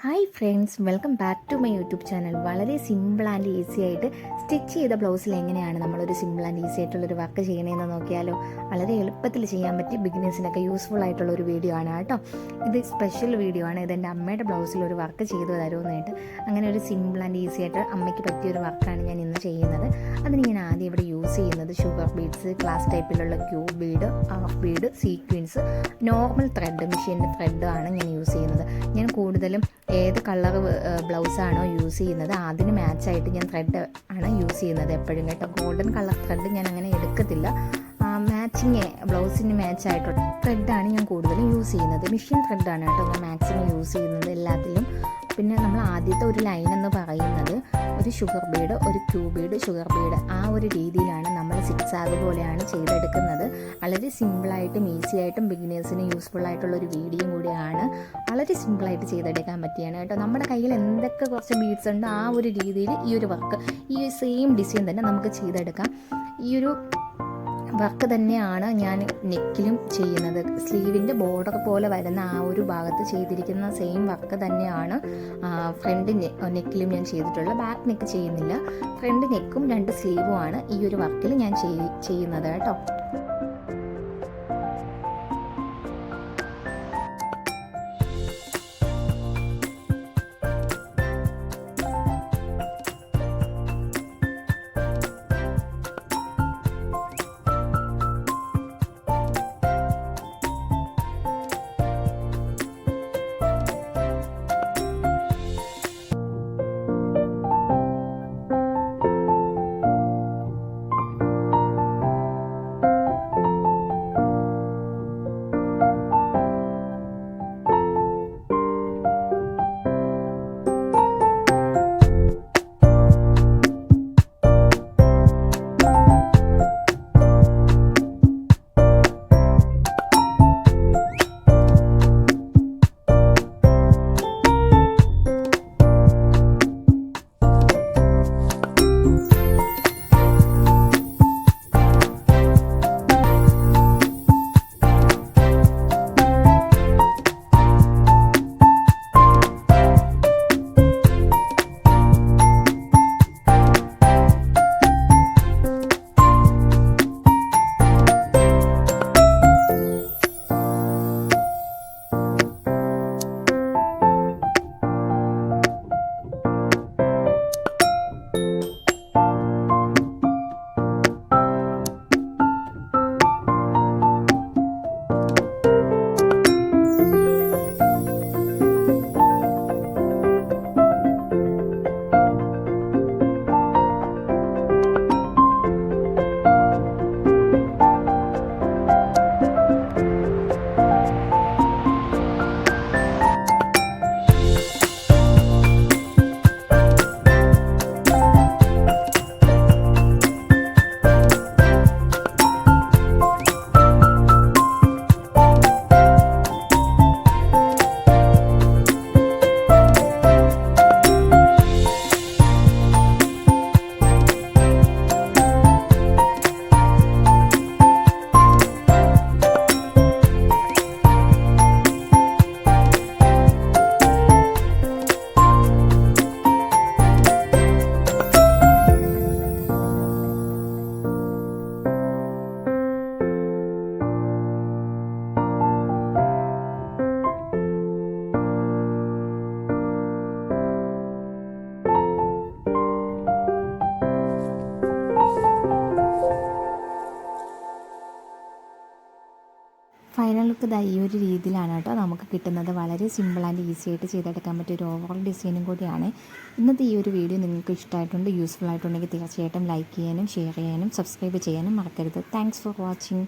Hi friends, welcome back to my YouTube channel. വളരെ simple and easy ആയിട്ട് stitch ചെയ്ത ബ്ലൗസിൽ എങ്ങനെയാണ് നമ്മളൊരു സിമ്പിൾ ആൻഡ് ഈസി ആയിട്ടുള്ളൊരു വർക്ക് ചെയ്യണമെന്ന് നോക്കിയാലോ. വളരെ എളുപ്പത്തിൽ ചെയ്യാൻ പറ്റി ബിഗിനേഴ്സിനൊക്കെ യൂസ്ഫുൾ ആയിട്ടുള്ള ഒരു വീഡിയോ ആണ് കേട്ടോ. ഇത് സ്പെഷ്യൽ വീഡിയോ ആണ്. ഇത് എൻ്റെ അമ്മയുടെ ബ്ലൗസിൽ ഒരു വർക്ക് ചെയ്തു തരുമെന്നായിട്ട്. അങ്ങനെ ഒരു സിമ്പിൾ ആൻഡ് ഈസി ആയിട്ട് അമ്മയ്ക്ക് പറ്റിയൊരു വർക്കാണ് ഞാൻ ഇന്ന് ചെയ്യുന്നത്. അതിന് ഞാൻ ആദ്യം ഇവിടെ യൂസ് ചെയ്യുന്നത് ഷുഗർ ബീഡ്സ്, ക്ലാസ് ടൈപ്പിലുള്ള cube bead, half bead, sequence, normal thread, മെഷീൻ്റെ ത്രെഡ് ആണ് ഞാൻ യൂസ് ചെയ്യുന്നത്. ഞാൻ കൂടുതലും ഏത് കളർ ബ്ലൗസാണോ യൂസ് ചെയ്യുന്നത് അതിന് മാച്ചായിട്ട് ഞാൻ ത്രെഡ് ആണ് യൂസ് ചെയ്യുന്നത് എപ്പോഴും കേട്ടോ. ഗോൾഡൻ കളർ ത്രെഡ് ഞാൻ അങ്ങനെ എടുക്കത്തില്ല. മാച്ചിങ് ബ്ലൗസിന് മാച്ചായിട്ടുള്ള ത്രെഡാണ് ഞാൻ കൂടുതലും യൂസ് ചെയ്യുന്നത്. മെഷീൻ ത്രെഡാണ് കേട്ടോ ഞാൻ മാക്സിമം യൂസ് ചെയ്യുന്നത് എല്ലാത്തിലും. പിന്നെ നമ്മൾ ആദ്യത്തെ ഒരു ലൈൻ എന്ന് പറയുന്നത് ഒരു ഷുഗർ ബീഡ്, ഒരു ക്യൂബ് ബീഡ്, ഷുഗർ ബീഡ്, ആ ഒരു രീതിയിലാണ് നമ്മൾ സിക്സാഗ് പോലെയാണ് ചെയ്തെടുക്കുന്നത്. വളരെ സിമ്പിളായിട്ടും ഈസി ആയിട്ടും ബിഗിനേഴ്സിന് യൂസ്ഫുൾ ആയിട്ടുള്ള ഒരു വീഡിയോ കൂടിയാണ്. വളരെ സിമ്പിളായിട്ട് ചെയ്തെടുക്കാൻ പറ്റിയാണ് കേട്ടോ. നമ്മുടെ കയ്യിൽ എന്തൊക്കെ കുറച്ച് ബീഡ്സ് ഉണ്ട് ആ ഒരു രീതിയിൽ ഈ ഒരു വർക്ക്, ഈ സെയിം ഡിസൈൻ തന്നെ നമുക്ക് ചെയ്തെടുക്കാം. ഈ ഒരു വർക്ക് തന്നെയാണ് ഞാൻ നെക്കിലും ചെയ്യുന്നത്. സ്ലീവിൻ്റെ ബോർഡർ പോലെ വരുന്ന ആ ഒരു ഭാഗത്ത് ചെയ്തിരിക്കുന്ന സെയിം വർക്ക് തന്നെയാണ് ഫ്രണ്ട് നെക്കിലും ഞാൻ ചെയ്തിട്ടുള്ള. ബാക്ക് നെക്ക് ചെയ്യുന്നില്ല. ഫ്രണ്ട് നെക്കും 2 സ്ലീവുമാണ് ഈ ഒരു വർക്കിൽ ഞാൻ ചെയ്യുന്നത് കേട്ടോ. ഫൈനൽ ലുക്ക് ഈ ഒരു രീതിയിലാണ് കേട്ടോ നമുക്ക് കിട്ടുന്നത്. വളരെ സിമ്പിൾ ആൻഡ് ഈസി ആയിട്ട് ചെയ്തെടുക്കാൻ പറ്റിയ ഒരു ഓവറോൾ ഡിസൈനും കൂടിയാണ്. ഇന്നത്തെ ഈ ഒരു വീഡിയോ നിങ്ങൾക്ക് ഇഷ്ടമായിട്ടുണ്ട്, യൂസ്ഫുൾ ആയിട്ടുണ്ടെങ്കിൽ തീർച്ചയായിട്ടും ലൈക്ക് ചെയ്യാനും ഷെയർ ചെയ്യാനും സബ്സ്ക്രൈബ് ചെയ്യാനും മറക്കരുത്. Thanks for watching.